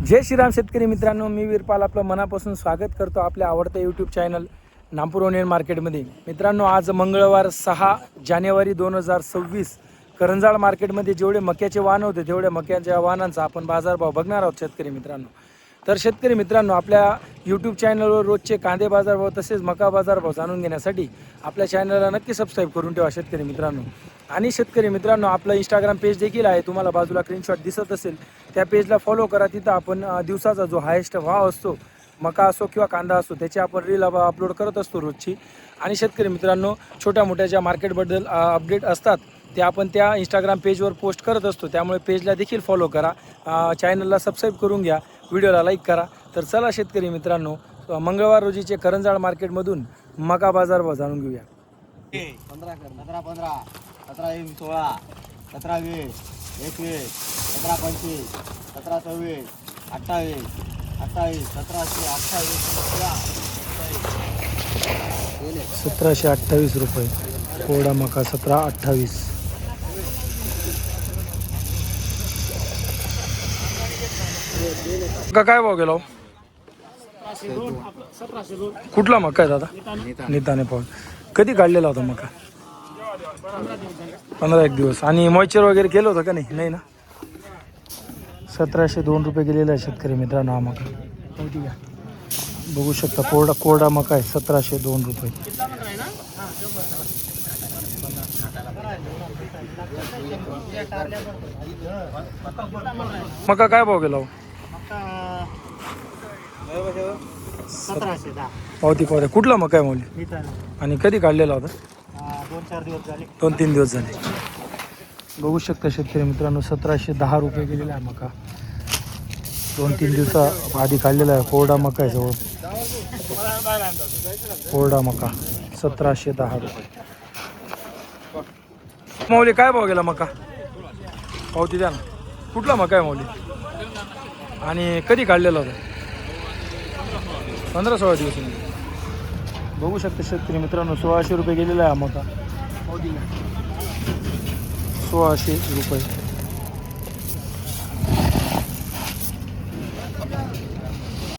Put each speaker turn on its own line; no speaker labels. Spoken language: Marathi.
जय श्रीराम शेतकरी मित्रांनो, मी वीरपाल आपलं मनापासून स्वागत करतो आपल्या आवडत्या यूट्यूब चॅनल नागपूर ओनियन मार्केटमध्ये. मित्रांनो, आज मंगळवार 6 जानेवारी 2026 करंजाळ मार्केटमध्ये जेवढे मक्याचे वाहन होते तेवढ्या मक्याच्या वाहनांचा आपण बाजारभाव बघणार आहोत शेतकरी मित्रांनो. तर शेतकरी मित्रांनो, आपल्या यूट्यूब चॅनलवर रोजचे कांदे बाजारभाव तसेच मका बाजारभाव जाणून घेण्यासाठी आपल्या चॅनलला नक्की सबस्क्राईब करून ठेवा शेतकरी मित्रांनो. आणि शेतकरी मित्रांनो, आपलं इंस्टाग्राम पेज देखील आहे, तुम्हाला बाजूला स्क्रीनशॉट दिसत असेल त्या पेजला फॉलो करा. तिथं आपण दिवसाचा जो हायेस्ट भाव असतो, मका असो किंवा कांदा असो, त्याची आपण रील अपलोड करत असतो रोजची. आणि शेतकरी मित्रांनो, छोट्या मोठ्या ज्या मार्केटबद्दल अपडेट असतात ते आपण त्या इंस्टाग्राम पेजवर पोस्ट करत असतो, त्यामुळे पेजला देखील फॉलो करा, चॅनलला सबस्क्राईब करून घ्या, व्हिडिओला लाईक करा. तर चला शेतकरी मित्रांनो, मंगळवार रोजीचे करंजाळ मार्केटमधून मका बाजारभाव जाणून घेऊया.
15 17 15 17 16 17 20 21 17 25 17 26 28 28
1728 रुपये कोरडा मका 1728. मका काय भाव गेला? कुठला मका आहे दादा? निताने पाऊल. कधी काढलेला होता मका? 15 दिवस. आणि मॉइश्चर वगैरे केलं होतं का? नाही ना. 1702 रुपये गेलेला आहे शेतकरी मित्रांनो हा मका. ठीक आहे, बघू शकता कोरडा मका आहे 1702 रुपये. मका काय भाव गेला?
1710
पावती कुठला मका आहे मौली? आणि कधी काढलेला होता?
2-4 दिवस झाले.
2-3 दिवस झाले. बघू शकता शेतकरी मित्रांनो, 1710 रुपये गेलेला आहे मका. 2-3 दिवसा आधी काढलेला आहे. कोरडा मका आहे जवळ. कोरडा मका 1710 रुपये. मौली काय भाव गेला मका? पावती द्या ना. कुठला मका आहे मौली? आणि कधी काढलेला होता? 15-16 दिवस. बघू शकता शेतकरी मित्रांनो, 1600 रुपये गेलेला आहे मका. 1600 रुपये.